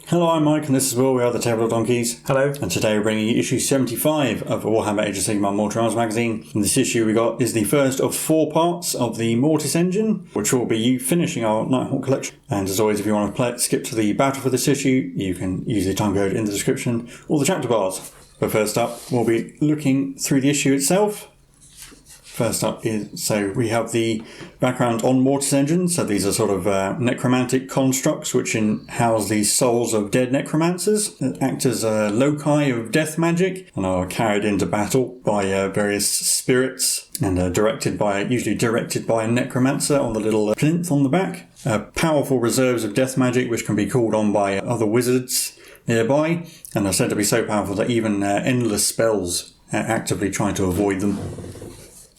Hello, I'm Mike, and this is Will. We are the Tabletop Donkeys. Hello. And today we're bringing you issue 75 of Warhammer Age of Sigmar Mortars magazine. And this issue we got is the first of 4 parts of the Mortis engine, which will be finishing our Nighthaunt collection. And as always, if you want to skip to the battle for this issue, you can use the time code in the description or the chapter bars. But first up, we'll be looking through the issue itself. First up so we have the background on Mortis engines. So these are sort of necromantic constructs which house the souls of dead necromancers that act as loci of death magic and are carried into battle by various spirits and usually directed by a necromancer on the little plinth on the back. Powerful reserves of death magic which can be called on by other wizards nearby and are said to be so powerful that even endless spells actively try to avoid them.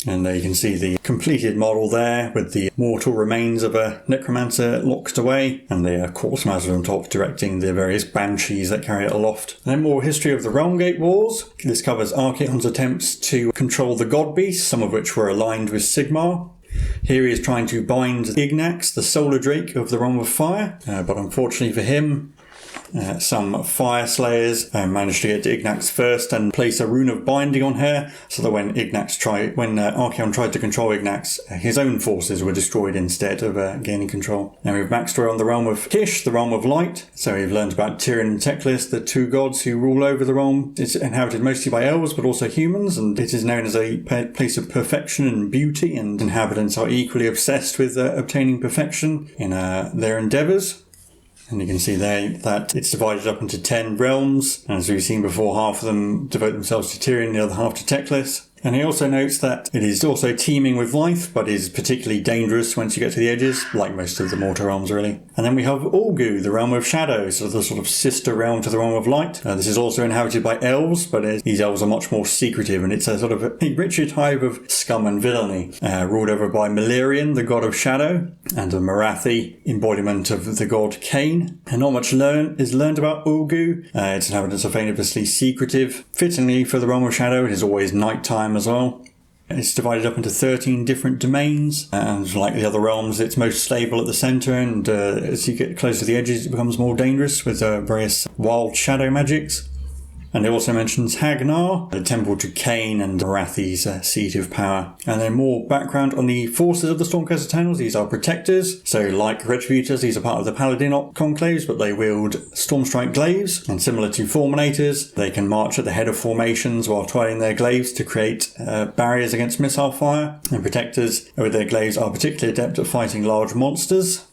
And you can see the completed model there with the mortal remains of a necromancer locked away and the corpse master on top directing the various banshees that carry it aloft. And then more history of the Realmgate Wars. This covers Archaon's attempts to control the god beasts, some of which were aligned with Sigmar. Here he is trying to bind Ignax, the solar drake of the Realm of Fire, but unfortunately for him, some fire slayers managed to get to Ignax first and place a rune of binding on her, so that when Archaon tried to control Ignax, his own forces were destroyed instead of gaining control. Now we have backstory on the realm of Kish, the realm of light. So we've learned about Tyrion and Teclis, the 2 gods who rule over the realm. It's inhabited mostly by elves, but also humans, and it is known as a place of perfection and beauty, and inhabitants are equally obsessed with obtaining perfection in their endeavours. And you can see there that it's divided up into 10 realms. And as we've seen before, half of them devote themselves to Tyrion, the other half to Teclis. And he also notes that it is also teeming with life, but is particularly dangerous once you get to the edges, like most of the Mortar realms really. And then we have Ulgu, the realm of shadow, so the sort of sister realm to the realm of light. This is also inhabited by elves, but these elves are much more secretive, and it's a sort of a richer type of scum and villainy, ruled over by Malerion, the god of shadow, and a Marathi, embodiment of the god Cain. And not much is learned about Ulgu. Its inhabitants are famously secretive. Fittingly for the realm of shadow, it is always nighttime as well. It's divided up into 13 different domains, and like the other realms, it's most stable at the centre, and as you get closer to the edges, it becomes more dangerous with various wild shadow magics. And it also mentions Hagnar, the temple to Cain and Marathi's seat of power. And then more background on the forces of the Stormcast Eternals. These are protectors. So like Retributors, these are part of the Paladin conclaves, but they wield Stormstrike glaives. And similar to Fulminators, they can march at the head of formations while twirling their glaives to create barriers against missile fire. And Protectors with their glaives are particularly adept at fighting large monsters.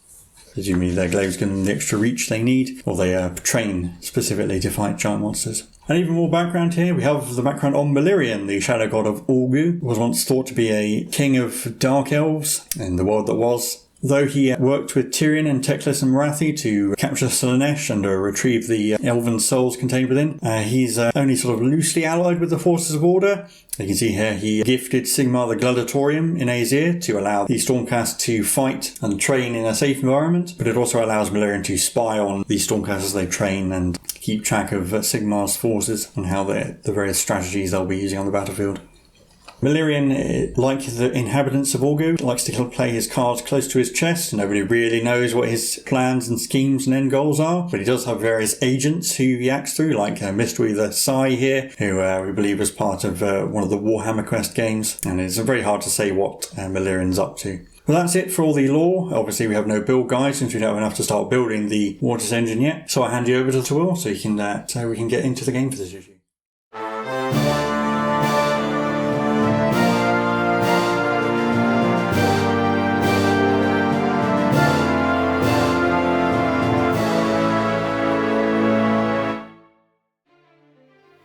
Presumably their glaives give them the extra reach they need, or they train specifically to fight giant monsters. And even more background here, we have the background on Malerion, the shadow god of Ulgu, who was once thought to be a king of dark elves in the world that was. Though he worked with Tyrion and Teclis and Marathi to capture Slaanesh and retrieve the elven souls contained within, he's only sort of loosely allied with the forces of order. You can see here he gifted Sigmar the Gladiatorium in Aesir to allow the Stormcast to fight and train in a safe environment, but it also allows Malerion to spy on the Stormcast as they train and keep track of Sigmar's forces and how the various strategies they'll be using on the battlefield. Malerion, like the inhabitants of Ulgu, likes to play his cards close to his chest. Nobody really knows what his plans and schemes and end goals are, but he does have various agents who he acts through, like Mystery the Sai here, who we believe was part of one of the Warhammer Quest games, and it's very hard to say what Malerion's up to. Well, that's it for all the lore. Obviously, we have no build guide since we don't have enough to start building the Mortis engine yet, so I'll hand you over to Will so we can get into the game for this issue.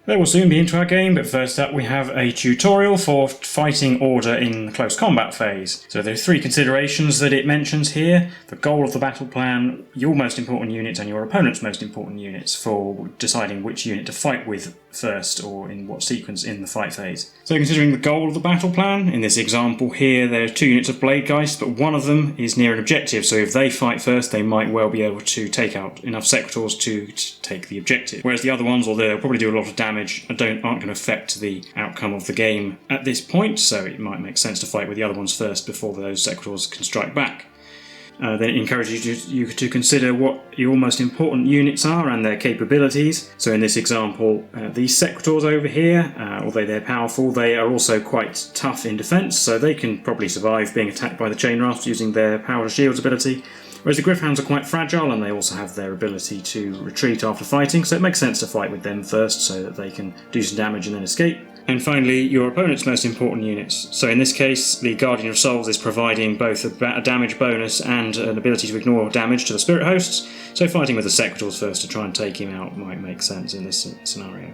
They will soon be into our game, but first up we have a tutorial for fighting order in the close combat phase. So there are 3 considerations that it mentions here: the goal of the battle plan, your most important units and your opponent's most important units for deciding which unit to fight with first or in what sequence in the fight phase. So considering the goal of the battle plan, in this example here there are 2 units of Blade Geist, but one of them is near an objective, so if they fight first they might well be able to take out enough Secretors to take the objective. Whereas the other ones, although they'll probably do a lot of damage, aren't going to affect the outcome of the game at this point, so it might make sense to fight with the other ones first before those Secretors can strike back. then it encourages you to consider what your most important units are and their capabilities. So in this example, these Secretors over here, although they're powerful, they are also quite tough in defence, so they can probably survive being attacked by the Chain Rasp using their Power of Shields ability. Whereas the Gryph-hounds are quite fragile and they also have their ability to retreat after fighting, so it makes sense to fight with them first so that they can do some damage and then escape. And finally, your opponent's most important units. So in this case, the Guardian of Souls is providing both a damage bonus and an ability to ignore damage to the Spirit Hosts, so fighting with the Secretors first to try and take him out might make sense in this scenario.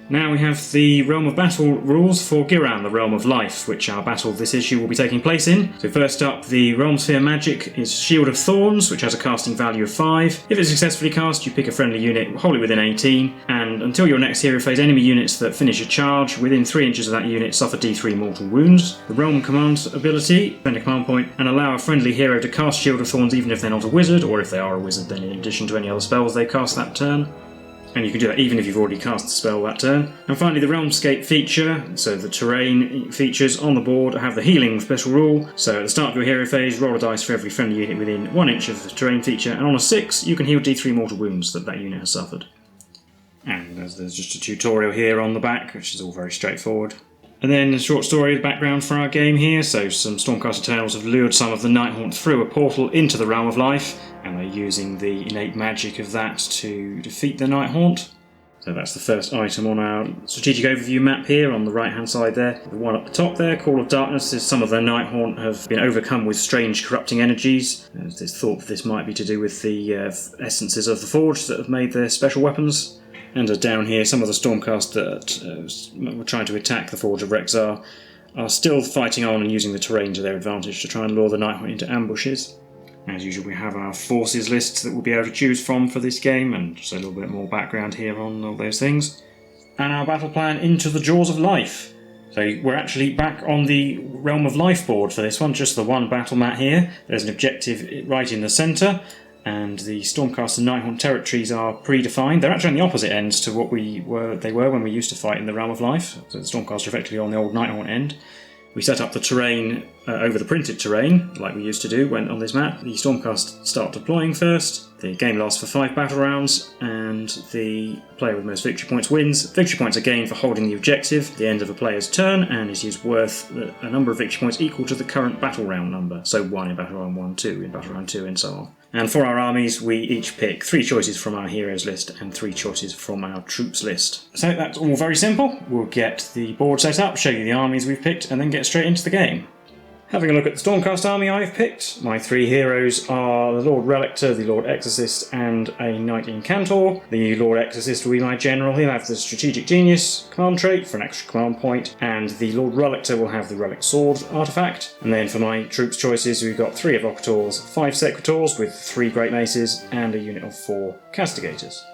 Now we have the Realm of Battle rules for Ghyran, the Realm of Life, which our battle this issue will be taking place in. So first up, the Realm Sphere magic is Shield of Thorns, which has a casting value of 5. If it's successfully cast, you pick a friendly unit wholly within 18, and until your next hero phase, enemy units that finish a charge within 3 inches of that unit suffer D3 mortal wounds. The Realm Command ability, spend a command point, and allow a friendly hero to cast Shield of Thorns even if they're not a wizard, or if they are a wizard, then in addition to any other spells they cast that turn. And you can do that even if you've already cast the spell that turn. And finally, the Realmscape feature, so the terrain features on the board have the healing special rule. So at the start of your hero phase, roll a dice for every friendly unit within 1 inch of the terrain feature, and on a 6, you can heal D3 mortal wounds that unit has suffered. And there's just a tutorial here on the back, which is all very straightforward. And then a short story of background for our game here. So some Stormcast Eternals have lured some of the Nighthaunt through a portal into the Realm of Life, and they're using the innate magic of that to defeat the Nighthaunt. So that's the first item on our strategic overview map here on the right hand side there. The one at the top there, Call of Darkness, is some of the Nighthaunt have been overcome with strange corrupting energies. There's thought that this might be to do with the essences of the Forge that have made their special weapons. And down here, some of the Stormcast that were trying to attack the Forge of Rexxar are still fighting on and using the terrain to their advantage to try and lure the Nighthaunt into ambushes. As usual, we have our forces lists that we'll be able to choose from for this game, and just a little bit more background here on all those things. And our battle plan, Into the Jaws of Life. So we're actually back on the Realm of Life board for this one, just the one battle mat here. There's an objective right in the centre, and the Stormcast and Nighthaunt territories are predefined. They're actually on the opposite ends to what they were when we used to fight in the Realm of Life. So the Stormcast are effectively on the old Nighthaunt end. We set up the terrain over the printed terrain, like we used to do when on this map. The Stormcast start deploying first. The game lasts for 5 battle rounds, and the player with most victory points wins. Victory points are gained for holding the objective at the end of a player's turn, and it is worth a number of victory points equal to the current battle round number. So 1 in battle round 1, 2 in battle round 2, and so on. And for our armies, we each pick 3 choices from our heroes list and 3 choices from our troops list. So that's all very simple. We'll get the board set up, show you the armies we've picked, and then get straight into the game. Having a look at the Stormcast army I've picked, my 3 heroes are the Lord Relictor, the Lord Exorcist, and a Knight Incantor. The Lord Exorcist will be my general. He'll have the Strategic Genius command trait for an extra command point, and the Lord Relictor will have the Relic Sword artifact. And then for my troops choices, we've got 3 Evocators, 5 Secretors with 3 Great Maces, and a unit of 4 Castigators.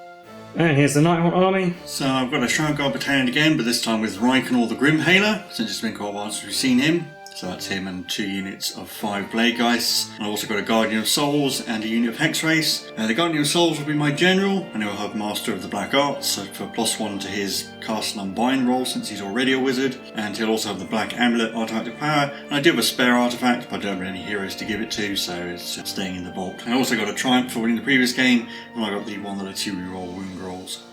And here's the Nighthaunt army. So I've got a Shroudguard battalion again, but this time with Rykenor the Grimhaler, since it's been quite a while since we've seen him. So that's him and 2 units of 5 Blade Geists. I've also got a Guardian of Souls and a unit of Hexwraiths. The Guardian of Souls will be my general, and he'll have Master of the Black Arts, so for +1 to his Cast and Unbind roll since he's already a wizard. And he'll also have the Black Amulet artifact of power. And I do have a spare artifact, but I don't have any heroes to give it to, so it's just staying in the vault. I also got a Triumph for winning the previous game, and I got the one that lets you reroll wound rolls.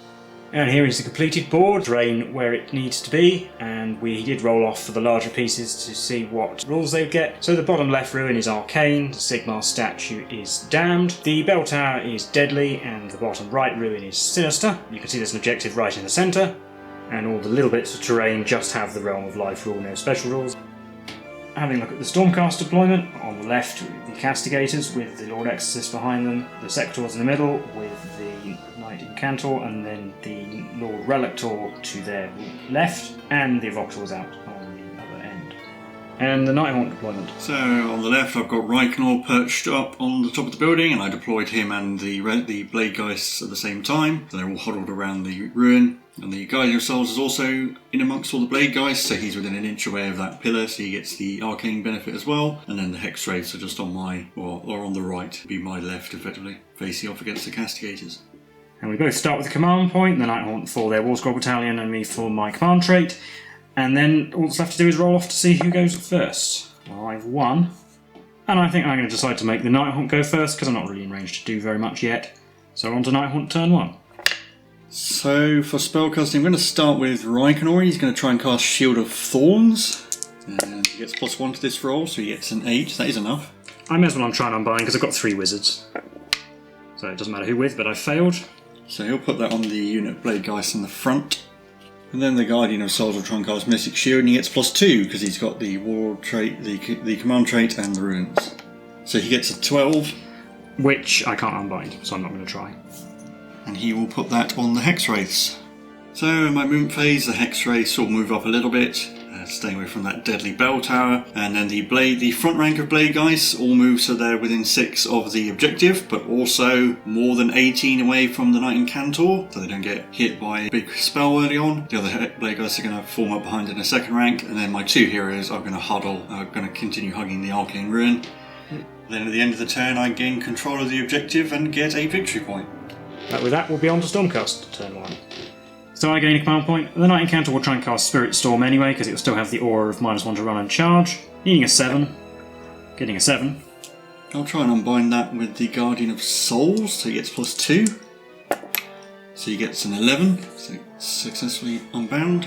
And here is the completed board, terrain where it needs to be, and we did roll off for the larger pieces to see what rules they would get. So the bottom left ruin is Arcane, the Sigmar statue is Damned, the bell tower is Deadly, and the bottom right ruin is Sinister. You can see there's an objective right in the centre, and all the little bits of terrain just have the Realm of Life rule, no special rules. Having a look at the Stormcast deployment, on the left the Castigators with the Lord Exorcist behind them, the Secretors in the middle with the Knight Incantor, and then the Lord Relictor to their left, and the Evocators out on the other end. And the Nighthaunt deployment. So on the left I've got Rykenor perched up on the top of the building, and I deployed him and the Blade Geists at the same time. So they're all huddled around the ruin. And the Guardian of Souls is also in amongst all the Blade Geists, so he's within an inch away of that pillar, so he gets the arcane benefit as well. And then the Hexwraiths are just on my, or on the right, be my left effectively, facing off against the Castigators. And we both start with the command point, the Nighthaunt for their War Scroll Battalion and me for my command trait. And then all that's left to do is roll off to see who goes first. Well, I've won. And I think I'm going to decide to make the Nighthaunt go first, because I'm not really in range to do very much yet. So on to Nighthaunt turn 1. So for spellcasting, I'm going to start with Rykenor. He's going to try and cast Shield of Thorns. And he gets +1 to this roll, so he gets an 8. That is enough. I may as well try and unbind, because I've got 3 wizards. So it doesn't matter who with, but I failed. So he'll put that on the unit Blade Geist in the front. And then the Guardian of Souls will try and cast Mystic Shield, and he gets +2 because he's got the Warlord trait, the Command trait, and the Runes. So he gets a 12. Which I can't unbind, so I'm not going to try. And he will put that on the Hex Wraiths. So in my movement phase, the Hex Wraiths will move up a little bit, staying away from that deadly bell tower, and then the front rank of Blade Guys all move so they're within 6 of the objective, but also more than 18 away from the Knight Incantor, so they don't get hit by a big spell early on. The other Blade Guys are going to form up behind in a second rank, and then my 2 heroes are going to huddle, are going to continue hugging the Arcane Ruin. Then at the end of the turn I gain control of the objective and get a victory point. With that, we'll be on to Stormcast turn 1. So I gain a command point. The Knight Incantor will try and cast Spirit Storm anyway, because it will still have the aura of -1 to run and charge. Needing a 7. Getting a 7. I'll try and unbind that with the Guardian of Souls, so he gets +2. So he gets an 11, so it's successfully unbound.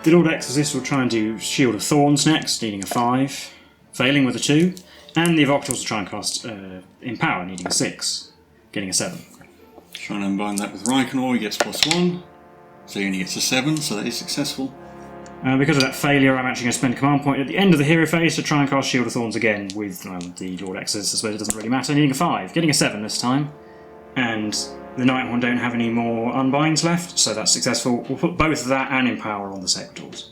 The Lord Exorcist will try and do Shield of Thorns next, needing a 5. Failing with a 2. And the Evocators will try and cast Empower, needing a 6. Getting a 7. Try and unbind that with Rykenor, he gets +1. So he only gets a 7, so that is successful. Because of that failure, I'm actually going to spend a command point at the end of the hero phase to try and cast Shield of Thorns again with the Lord Exorcist. I suppose it doesn't really matter. Needing a 5, getting a 7 this time. And the Nighthaunt don't have any more unbinds left, so that's successful. We'll put both that and Empower on the Secretors.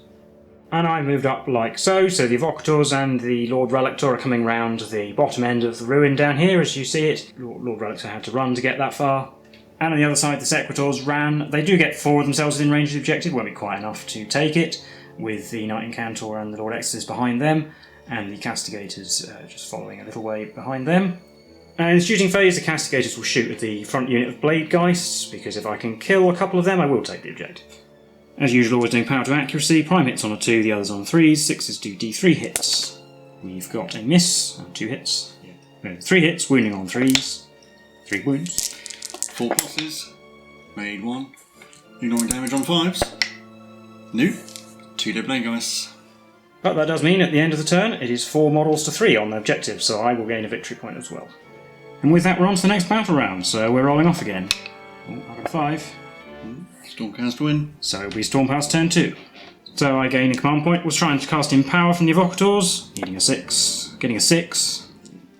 And I moved up like so the Evocators and the Lord Relictor are coming round the bottom end of the ruin down here, as you see it. Lord Relictor had to run to get that far. And on the other side, the Secretors ran. They do get 4 of themselves within range of the objective, won't be quite enough to take it, with the Knight Incantor and the Lord Exorcist behind them, and the Castigators just following a little way behind them. And in the shooting phase, the Castigators will shoot at the front unit of Blade Geists, because if I can kill a couple of them, I will take the objective. As usual, always doing power to accuracy. Prime hits on a 2, the others on 3s. 6s do D3 hits. We've got a miss, 2 hits. No, 3 hits, wounding on 3s. 3 wounds. 4 pluses. Made 1. Ignoring damage on 5s. Nope. 2 dead Blade Geists. But that does mean at the end of the turn, it is 4 models to 3 on the objective, so I will gain a victory point as well. And with that, we're on to the next battle round, so we're rolling off again. Oh, I've got a 5. Stormcast win. So it'll be Stormcast turn 2. So I gain a command point. Was trying to cast Empower from the Evocators. Needing a 6. Getting a 6.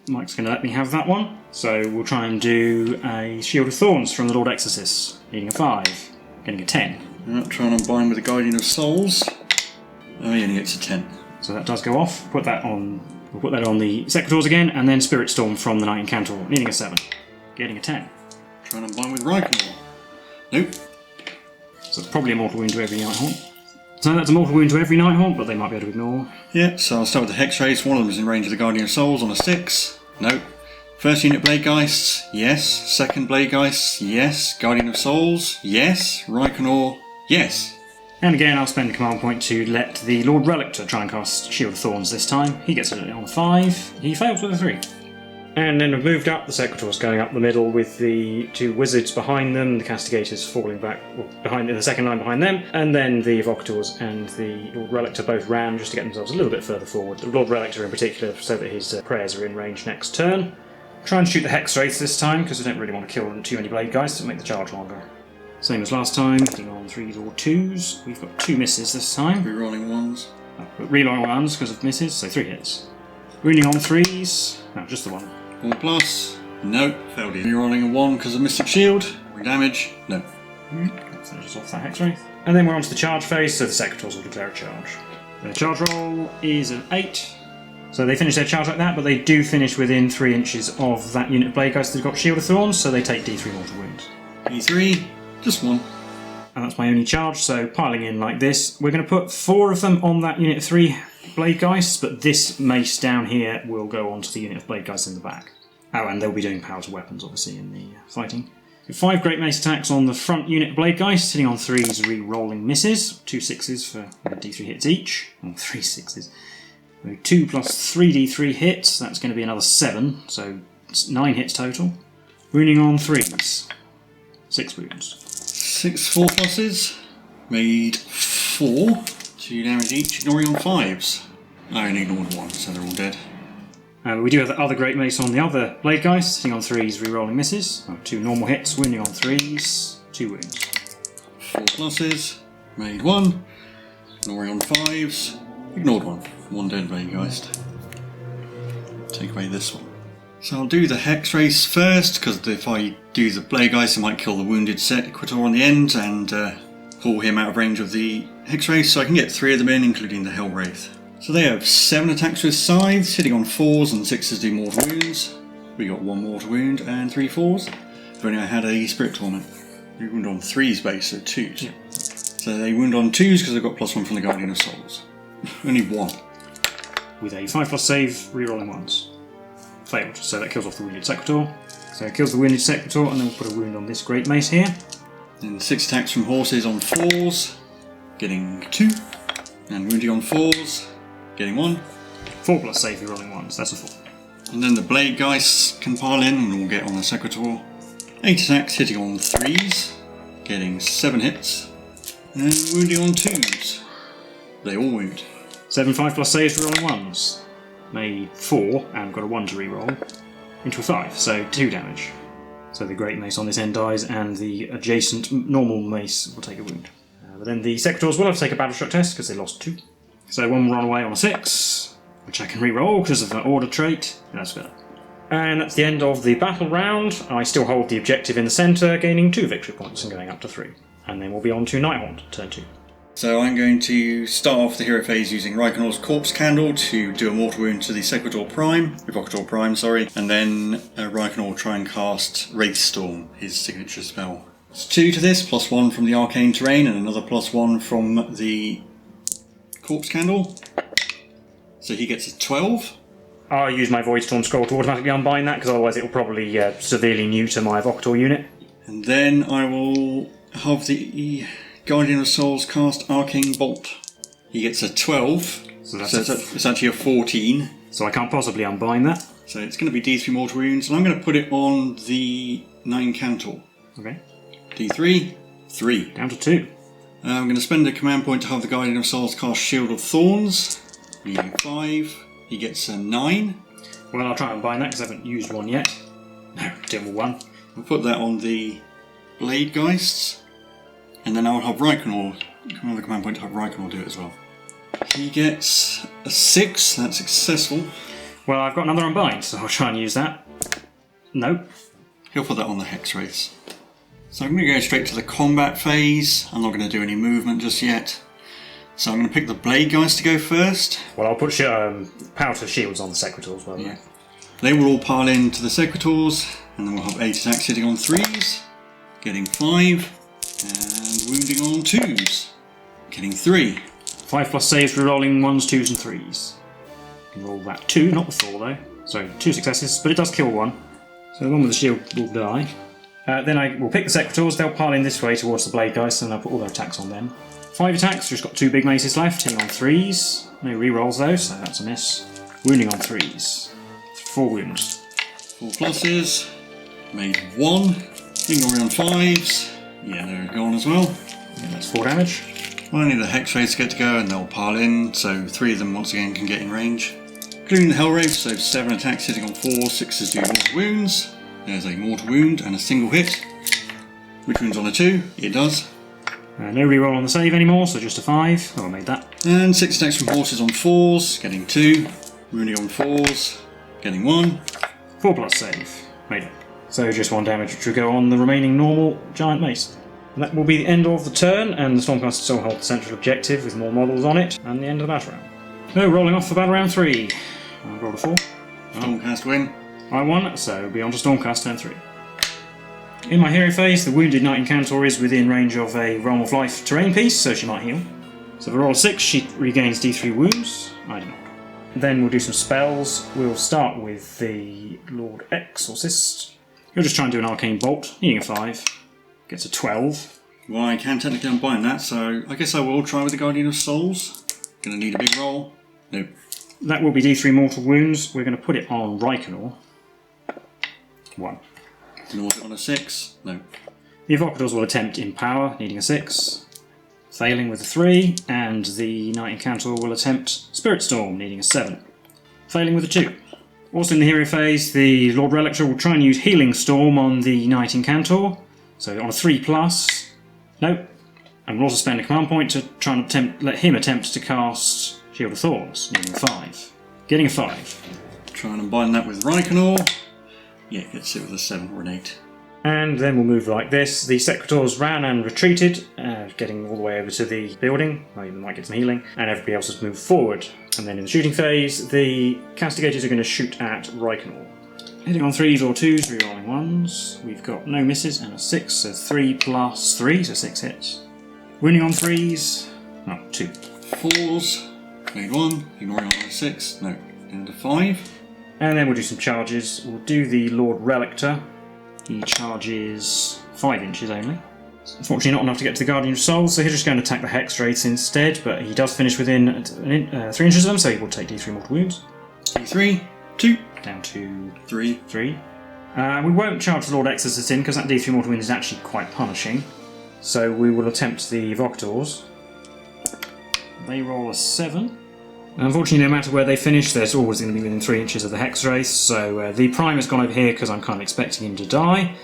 Mike's going to let me have that one. So we'll try and do a Shield of Thorns from the Lord Exorcist. Needing a 5. Getting a 10. Trying to unbind with the Guardian of Souls. Oh, he only gets a 10. So that does go off. We'll put that on the Secretors again, and then Spirit Storm from the Knight Incantor. Needing a 7. Getting a 10. Trying to unbind with Rykenor. Nope. So it's probably a mortal wound to every Nighthaunt. So that's a mortal wound to every Nighthaunt, but they might be able to ignore. Yeah, so I'll start with the Hex Wraiths. One of them is in range of the Guardian of Souls on a 6. Nope. First unit Blade Geists, yes. Second Blade Geists, yes. Guardian of Souls, yes. Rykenor, yes. And again, I'll spend a command point to let the Lord Relictor try and cast Shield of Thorns this time. He gets it on a 5. He fails with a 3. And then we've moved up, the Secretors going up the middle with the 2 Wizards behind them, the Castigators falling back behind in the second line behind them, and then the Evocators and the Lord Relictor both ran just to get themselves a little bit further forward. The Lord Relictor in particular, so that his prayers are in range next turn. Try and shoot the Hex Wraiths this time, because I don't really want to kill too many Blade Guys to make the charge longer. Same as last time, hitting on 3s or 2s. We've got 2 misses this time. Rerolling 1s. Rerolling 1s because of misses, so 3 hits. Wounding on 3s. No, just the 1. 4 plus. Nope. Failed it. Rerolling a 1 because of Mystic Shield. Damage. No. Finishes off that Hex Wraith. And then we're on to the charge phase, so the Secretors will declare a charge. Their charge roll is an 8. So they finish their charge like that, but they do finish within 3 inches of that unit of Blade Guys that's got Shield of Thorns, so they take D3 mortal wounds. D3. Just 1. And that's my only charge, so piling in like this. We're going to put 4 of them on that unit of 3 Blade Geists, but this mace down here will go onto the unit of Blade Geists in the back. Oh, and they'll be doing power to weapons, obviously, in the fighting. 5 Great Mace attacks on the front unit of Blade Geists, hitting on 3s, re-rolling misses. 2 6s for D3 hits each. Or 3 6s. So 2 plus 3d3 hits, that's going to be another 7, so it's 9 hits total. Wounding on 3s. 6 wounds. 6 4+s. Made 4. 2 damage each, ignoring on 5s. I only ignored 1, so they're all dead. We do have the other Great Mace on the other Blade Guys, sitting on 3s, re-rolling misses. 2 normal hits, wounding on 3s, 2 wounds. 4+s. Made 1. Ignoring on 5s. Ignored 1. 1 dead Blade Geist. Take away this one. So I'll do the Hex Race first, because if I do the Blade Geist, I might kill the wounded Sequitor on the end and pull him out of range of the Hex Race, so I can get 3 of them in, including the Hell Wraith. So they have 7 attacks with scythes, hitting on 4s, and 6s do mortal wounds. We got 1 mortal wound and 3 4s. If only I had a Spirit Torment. We wound on 3s base, so 2s. Yeah. So they wound on 2s because they've got +1 from the Guardian of Souls. Only 1. With a 5+ save, re-rolling 1s. Failed, so that kills off the wounded Sequitor. So it kills the wounded Sequitor, and then we'll put a wound on this Great Mace here. And 6 attacks from horses on 4s, getting 2. And wounding on 4s, getting 1. 4+ save, re-rolling 1s, that's a 4. And then the Blade Geist can pile in and we'll get on the Sequitor. 8 attacks hitting on 3s, getting 7 hits. And wounding on 2s. They all wound. 7 5+ saves, re-rolling 1s. Made 4, and got a 1 to re-roll. Into a 5, so 2 damage. So the Great Mace on this end dies, and the adjacent normal mace will take a wound. But then the Sequitors will have to take a battle shock test, because they lost 2. So one will run away on a 6, which I can re-roll because of an order trait. That's better. And that's the end of the battle round. I still hold the objective in the centre, gaining 2 victory points and going up to 3. And then we'll be on to Nighthaunt, turn 2. So I'm going to start off the hero phase using Rykonor's Corpse Candle to do a mortal wound to the Evocator Prime, and then Rykonor will try and cast Wraith Storm, his signature spell. It's 2 to this, +1 from the Arcane Terrain, and another +1 from the Corpse Candle. So he gets a 12. I'll use my Void Storm Scroll to automatically unbind that, because otherwise it will probably severely neuter my Evocator unit. And then I will have the Guardian of Souls cast Arcane Bolt. He gets a 12, so it's actually a 14. So I can't possibly unbind that. So it's going to be D3 mortal wounds, and I'm going to put it on the 9 Cantor. Okay. D3, 3. Down to 2. I'm going to spend a command point to have the Guardian of Souls cast Shield of Thorns, needing 5. He gets a 9. Well, I'll try and unbind that because I haven't used one yet. No, deal 1. I'll put that on the Blade Geists. And then I'll have Rykonor, come on the command point to have Rykonor do it as well. He gets a 6, that's successful. Well, I've got another unbind, so I'll try and use that. No. He'll put that on the Hex Race. So I'm going to go straight to the combat phase. I'm not going to do any movement just yet. So I'm going to pick the Blade Guys to go first. Well, I'll put powder shields on the Sequitors, won't I? They will all pile into the Sequitors, and then we'll have 8 attacks hitting on 3s, getting 5. And wounding on 2s, getting 3. 5+ saves, re-rolling 1s, 2s and 3s. You can roll that 2, not the 4 though. So 2 successes, but it does kill 1. So the one with the shield will die. Then I will pick the Sequitors, they'll pile in this way towards the Blade Guys, and I'll put all their attacks on them. 5 attacks, just got 2 big maces left, hitting on 3s. No re-rolls though, so that's a miss. Wounding on 3s. 4 wounds. 4+s, made 1. Ignoring on 5s. Yeah, they're gone as well. Yeah, that's 4 damage. Well, I need the Hex Wraiths to get to go, and they'll pile in, so 3 of them once again can get in range. Including the Hell Wraith, so 7 attacks hitting on 4, 6s do mortal wounds. There's a mortal wound and a single hit. Which wounds on a 2? It does. No reroll on the save anymore, so just a 5. Oh, I made that. And 6 attacks from horses on 4s, getting 2. Wounding on 4s, getting 1. 4+ save. Made it. So just 1 damage, which will go on the remaining normal giant mace. And that will be the end of the turn, and the Stormcast still hold the central objective with more models on it, and the end of the battle round. So rolling off for battle round 3. I rolled a 4. Stormcast win. I won, so we'll be on to Stormcast turn 3. In my hero phase, the wounded Knight Incantor is within range of a Realm of Life terrain piece, so she might heal. So if I roll a 6, she regains D3 wounds. I do not. Then we'll do some spells. We'll start with the Lord Exorcist. He'll just try and do an Arcane Bolt, needing a 5. Gets a 12. Well, I can technically unbind that, so I guess I will try with the Guardian of Souls. Gonna need a big roll. Nope. That will be D3 mortal wounds. We're going to put it on Reikenor. 1. And was it on a 6? No. The Evocators will attempt in power, needing a 6. Failing with a 3. And the Knight Incantor will attempt Spirit Storm, needing a 7. Failing with a 2. Also in the hero phase, the Lord Relictor will try and use Healing Storm on the Knight Incantor. So on a 3+. Nope. And we'll also spend a command point to try and let him attempt to cast Shield of Thorns, needing a 5. Getting a 5. Try and combine that with Reikenor. Yeah, gets it with a 7 or an 8. And then we'll move like this. The Secretors ran and retreated, getting all the way over to the building. Well, you might get some healing. And everybody else has moved forward. And then in the shooting phase, the Castigators are going to shoot at Reikenor. Hitting on 3s or 2s, rerolling 1s. We've got no misses and a 6, so 3+3, so 6 hits. Wounding on 3s, no, 2. 4s, made 1, ignoring on a 6, no, down to 5. And then we'll do some charges. We'll do the Lord Relictor. He charges 5 inches only. Unfortunately not enough to get to the Guardian of Souls, so he's just going to attack the Hex Wraiths instead, but he does finish within 3 inches of them, so he will take D3 mortal wounds. D3, 2. Down to 3. 3. We won't charge the Lord Exorcist in, because that D3 mortal wound is actually quite punishing. So we will attempt the Evocators. They roll a 7. Unfortunately, no matter where they finish, there's always going to be within 3 inches of the Hex Wraith, so the Prime has gone over here because I'm kind of expecting him to die,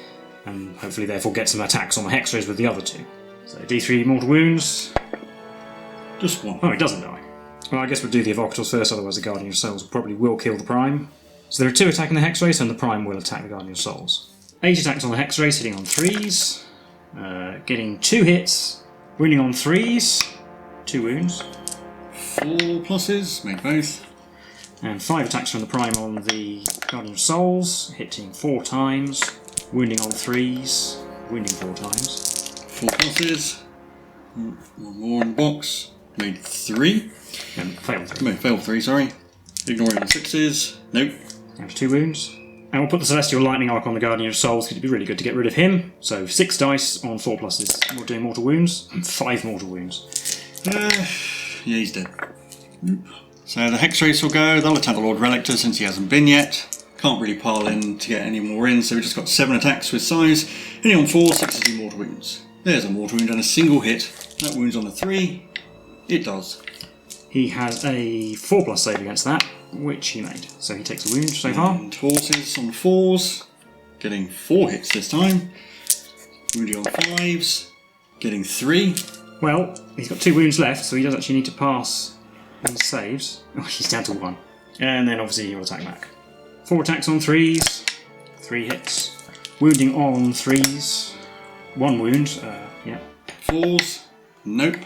and hopefully therefore get some attacks on the Hex Wraith with the other 2. So D3 mortal wounds. Just 1. Oh, he doesn't die. Well, I guess we'll do the Evocators first, otherwise the Guardian of Souls probably will kill the Prime. So there are 2 attacking the Hex Wraith, and the Prime will attack the Guardian of Souls. 8 attacks on the Hex Wraith, hitting on 3s. Getting 2 hits. Wounding on 3s. 2 wounds. 4 pluses, made both. And 5 attacks from the Prime on the Guardian of Souls, hitting 4 times. Wounding on 3s. Wounding 4 times. 4 pluses. 1 more in the box. Made 3. And failed 3. Failed 3, sorry. Ignoring the 6s. Nope. Down to 2 wounds. And we'll put the Celestial Lightning Arc on the Guardian of Souls because it'd be really good to get rid of him. So 6 dice on 4 pluses. We're doing mortal wounds. 5 mortal wounds. Yeah, he's dead. So the Hex Wraiths will go. They'll attack the Lord Relictor since he hasn't been yet. Can't really pile in to get any more in, so we've just got 7 attacks with size. Hitting on 4, 6 mortal wounds. There's a mortal wound and a single hit. That wounds on a 3. It does. He has a 4+ save against that, which he made. So he takes a wound so far. And horses on 4s. Getting 4 hits this time. Wounding on 5s. Getting 3. Well, he's got 2 wounds left, so he does actually need to pass his saves. Oh, he's down to 1. And then obviously he'll attack back. 4 attacks on 3s. 3 hits. Wounding on 3s. 1 wound. Yeah. 4s. Nope.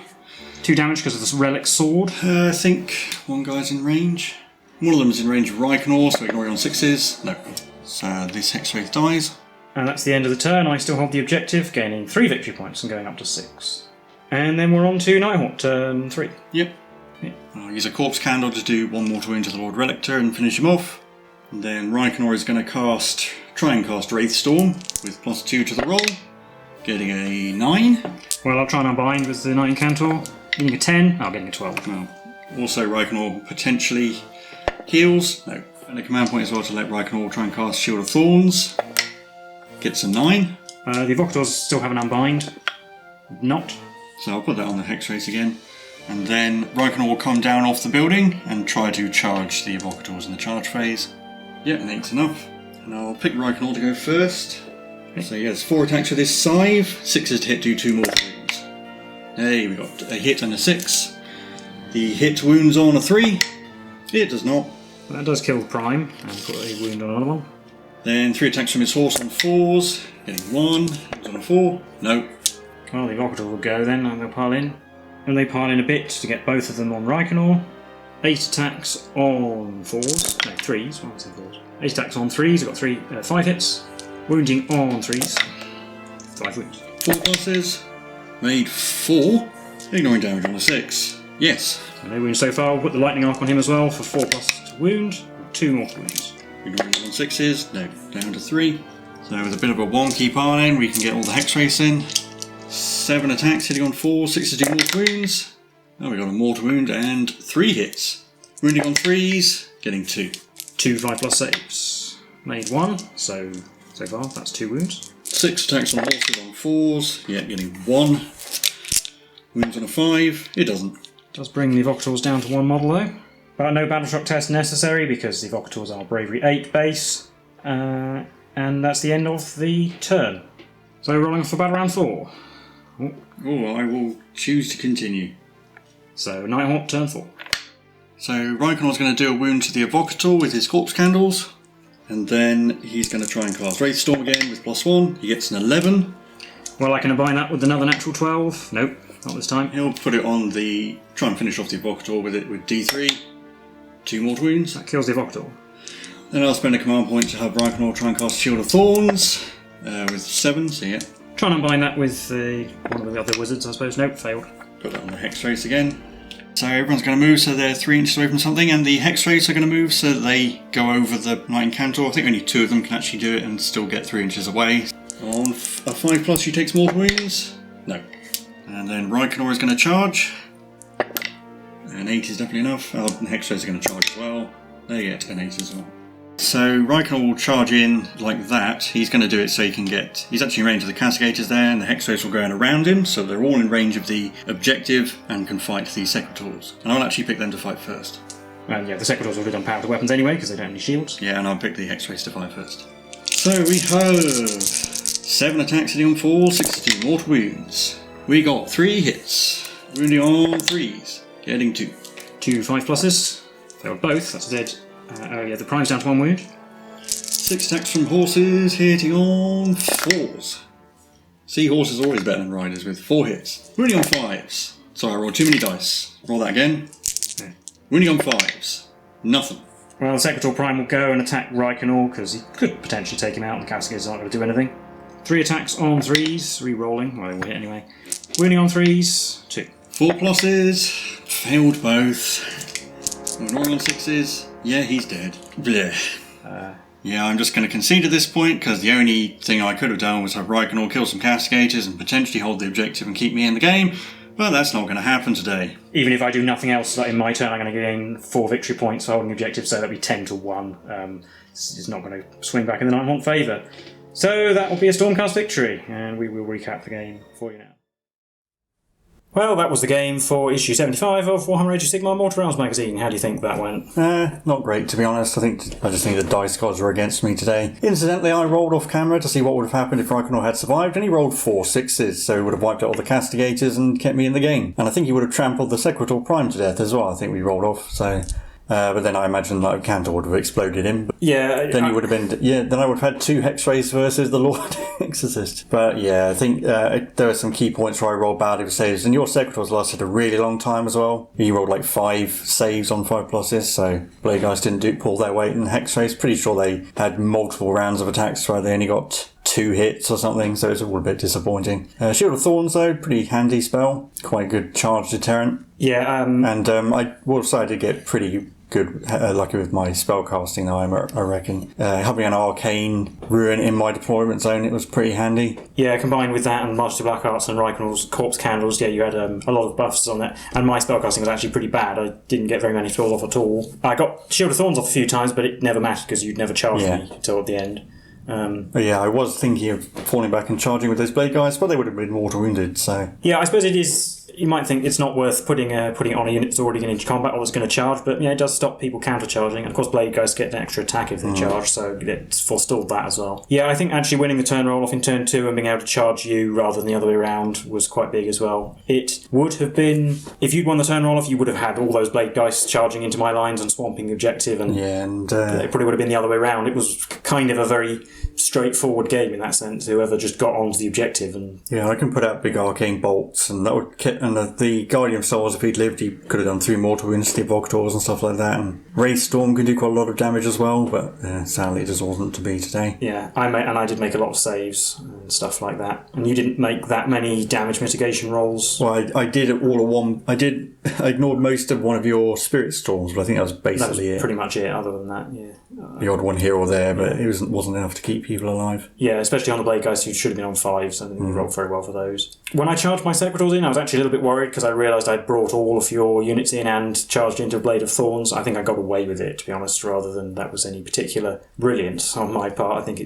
2 damage because of this relic sword. I think one guy's in range. One of them is in range of Reikenor, so ignoring on 6s. No. So this Hex Wraith dies. And that's the end of the turn. I still hold the objective, gaining 3 victory points and going up to 6. And then we're on to Nighthaunt, turn 3. Yep. Yeah. I'll use a Corpse Candle to do 1 mortal wound to the Lord Relictor and finish him off. And then Reikenor is going to try and cast Wraith Storm with +2 to the roll. Getting a 9. Well, I'll try and unbind with the Knight Incantor. Getting a 10. Oh, getting a 12. Well, also Reikenor potentially heals. No. And a command point as well to let Reikenor try and cast Shield of Thorns. Gets a 9. The Evocators still have an unbind. Not. So I'll put that on the Hex Wraith again. And then Reikenor will come down off the building and try to charge the Evocators in the charge phase. Yep, and that's enough. And I'll pick Reikenor to go first. Okay. So he has 4 attacks with his scythe. 6s to hit, do 2 mortal wounds. Hey, we got a hit and a 6. The hit wounds on a 3. It does not. That does kill the Prime and put a wound on another one. Then 3 attacks from his horse on 4s. Getting 1. Wounds on a 4. No. Well, the Evocator will go then, and they'll pile in. And they pile in a bit to get both of them on Reikenor. 8 attacks on 4s. No, 3s. Why was it 4s? 8 attacks on 3s. We've got 5 hits. Wounding on 3s. 5 wounds. 4 pluses. Made 4. Ignoring damage on a 6. Yes. So no wounds so far. We'll put the Lightning Arc on him as well for 4+ to wound. 2 more wounds. Ignoring on 6s. No. Down to 3. So with a bit of a wonky pile in, we can get all the Hex Wraiths in. 7 attacks hitting on 4. 6s do mortal wounds. Now we got a mortal wound and 3 hits. Wounding on 3s, getting 2. 2 5+ saves. Made 1, so far that's 2 wounds. 6 attacks on horses on 4s, yeah, getting 1. Wounds on a 5, it doesn't. Does bring the Evocators down to 1 model though. But no battle shock test necessary because the Evocators are Bravery 8 base. And that's the end of the turn. So rolling for battle round 4. Oh, I will choose to continue. So Nighthaunt, turn 4. So Rykonor's going to do a wound to the Evocator with his corpse candles. And then he's going to try and cast Wraithstorm again with +1. He gets an 11. Well, I can combine that with another natural 12. Nope, not this time. He'll put it on the... try and finish off the Evocator with it with D3. 2 mortal wounds. That kills the Evocator. Then I'll spend a command point to have Rykonor try and cast Shield of Thorns with 7, so yeah. Try and combine that with one of the other wizards, I suppose. Nope, failed. Put that on the Hex Race again. So everyone's going to move so they're 3 inches away from something, and the Hex Race are going to move so that they go over the Knight Incantor. I think only 2 of them can actually do it and still get 3 inches away. On a 5+, she takes mortal wounds. No. And then Rykonor is going to charge. And 8 is definitely enough. Oh, the Hex Race are going to charge as well. They get an 8 as well. So Rykonor will charge in like that. He's going to do it so he can get... he's actually in range of the Castigators there, and the Hex Race will go in around him, so they're all in range of the objective and can fight the Secretors. And I'll actually pick them to fight first. And yeah, the Secretors will be on power to weapons anyway, because they don't have any shields. Yeah, and I'll pick the Hex Race to fight first. So we have 7 attacks hitting on 4, 62 mortal wounds. We got 3 hits. Wounding on 3s. Getting 2. 2 5+. Failed both, that's dead. Oh yeah, the Prime's down to 1 wound. 6 attacks from horses, hitting on 4s. See, horses are always better than riders with 4 hits. Wounding on 5s. Sorry, I rolled too many dice. Roll that again. Okay. Wounding on 5s. Nothing. Well, the Secretary Prime will go and attack Rykonor, because he could potentially take him out, and the Castigators aren't going to do anything. 3 attacks on 3s, re-rolling. Well, they will hit anyway. Wounding on 3s, 2. 4+, failed both. Rolling on 6s. Yeah, he's dead. Blech. Yeah, I'm just going to concede at this point, because the only thing I could have done was have Rykonor kill some Castigators and potentially hold the objective and keep me in the game, but that's not going to happen today. Even if I do nothing else, like in my turn, I'm going to gain 4 victory points for holding the objective, so that'll be 10 to 1. It's not going to swing back in the Nighthaunt favour. So that will be a Stormcast victory, and we will recap the game for you now. Well, that was the game for issue 75 of Warhammer Age of Sigmar Mortal Realms magazine. How do you think that went? Not great, to be honest. I just think the dice gods were against me today. Incidentally, I rolled off camera to see what would have happened if Rykonor had survived, and he rolled 4 6s, so he would have wiped out all the Castigators and kept me in the game. And I think he would have trampled the Secretary Prime to death as well. I think we rolled off, so... but then I imagine that Cantor would have exploded him. But yeah. Then you would have been... yeah, then I would have had 2 Hex Rays versus the Lord Exorcist. But yeah, I think there were some key points where I rolled badly with saves. And your Secretors lasted a really long time as well. You rolled like 5 saves on 5+, so Blade Guys didn't pull their weight in Hex Rays. Pretty sure they had multiple rounds of attacks where they only got 2 hits or something, so it's all a bit disappointing. Shield of Thorns, though, pretty handy spell. Quite a good charge deterrent. Yeah, I will say I did get pretty good lucky with my spell casting, though, I reckon. Having an arcane ruin in my deployment zone, it was pretty handy. Yeah, combined with that and Master Black Arts and Rykonor's Corpse Candles, yeah, you had a lot of buffs on that. And my spellcasting was actually pretty bad. I didn't get very many falls off at all. I got Shield of Thorns off a few times, but it never mattered because you'd never charge me until at the end. But yeah, I was thinking of falling back and charging with those Blade Guys, but they would have been mortal wounded, so... Yeah, I suppose it is... You might think it's not worth putting it on a unit that's already going into combat or that's going to charge, but yeah, it does stop people counter-charging. And of course, Blade Guys get an extra attack if they charge, so it's forestalled that as well. Yeah, I think actually winning the turn roll off in turn 2 and being able to charge you rather than the other way around was quite big as well. It would have been... If you'd won the turn roll off, you would have had all those Blade Guys charging into my lines and swamping the objective, and it probably would have been the other way around. It was kind of a very straightforward game in that sense. Whoever just got onto the objective and... Yeah, I can put out big arcane bolts, and that would... And the Guardian of Souls, if he'd lived, he could have done 3 mortal wounds to the Evocators and stuff like that, and Wraithstorm can do quite a lot of damage as well, but sadly it just wasn't to be today. Yeah, I did make a lot of saves and stuff like that, and you didn't make that many damage mitigation rolls. Well, I did it all at one... I ignored most of one of your Spirit Storms, but I think that was basically pretty much it, other than that, yeah. The odd one here or there, but it wasn't enough to keep people alive. Yeah, especially on the Blade guys who should have been on 5s, and we rolled very well for those. When I charged my Secretors in, I was actually a little bit worried because I realised I'd brought all of your units in and charged into a Blade of Thorns. I think I got away with it, to be honest, rather than that was any particular brilliance on my part. I think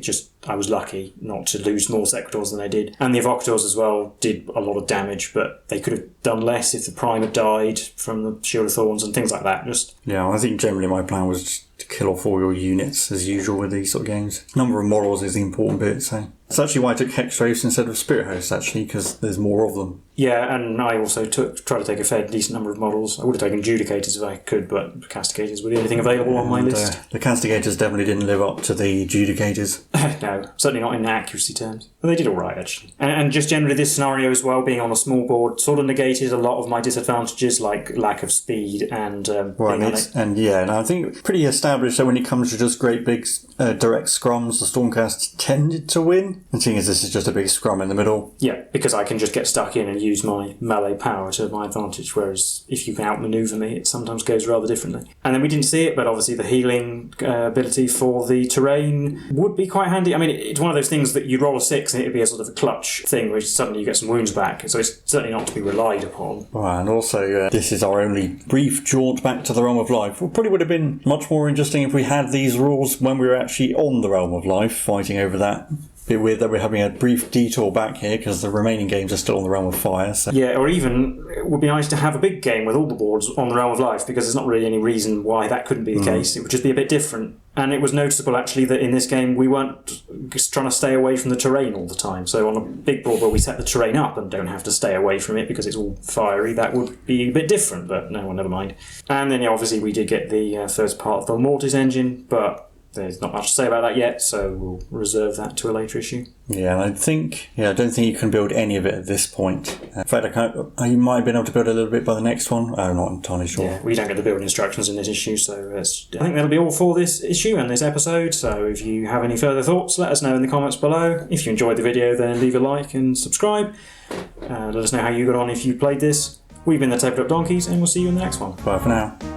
I was lucky not to lose more Secretors than I did. And the Evocators as well did a lot of damage, but they could have done less if the Prime had died from the Shield of Thorns and things like that. Yeah, I think generally my plan was just to kill off all your units as usual with these sort of games. Number of models is the important bit, so it's actually why I took Hex Wraiths instead of Spirit Hosts, actually, because there's more of them. Yeah, and I also tried to take a fair decent number of models. I would have taken Judicators if I could, but Casticators were the only thing available on my list. The Casticators definitely didn't live up to the Judicators. No, certainly not in accuracy terms. But they did alright, actually. And just generally this scenario as well, being on a small board, sort of negated a lot of my disadvantages, like lack of speed and... and I think pretty established that when it comes to just great big direct scrums, the Stormcast tended to win. And seeing as this is just a big scrum in the middle. Yeah, because I can just get stuck in and use my melee power to my advantage, whereas if you can outmaneuver me, it sometimes goes rather differently. And then we didn't see it, but obviously the healing ability for the terrain would be quite handy. I mean, it's one of those things that you'd roll a 6 and it'd be a sort of a clutch thing where suddenly you get some wounds back, so it's certainly not to be relied upon. Well, and also, this is our only brief jaunt back to the Realm of Life. It probably would have been much more interesting if we had these rules when we were actually on the Realm of Life, fighting over that. Bit weird that we're having a brief detour back here because the remaining games are still on the Realm of Fire. So. Yeah, or even it would be nice to have a big game with all the boards on the Realm of Life, because there's not really any reason why that couldn't be the case. It would just be a bit different. And it was noticeable actually that in this game we weren't just trying to stay away from the terrain all the time. So on a big board where we set the terrain up and don't have to stay away from it because it's all fiery, that would be a bit different, but no, well, never mind. And then obviously we did get the first part of the Mortis engine, but there's not much to say about that yet, so we'll reserve that to a later issue. Yeah, and I don't think you can build any of it at this point. In fact, you might have been able to build a little bit by the next one. I'm not entirely sure. Yeah, we don't get the building instructions in this issue, so I think that'll be all for this issue and this episode. So if you have any further thoughts, let us know in the comments below. If you enjoyed the video, then leave a like and subscribe. Let us know how you got on if you played this. We've been the Tabletop Donkeys, and we'll see you in the next one. Bye for now.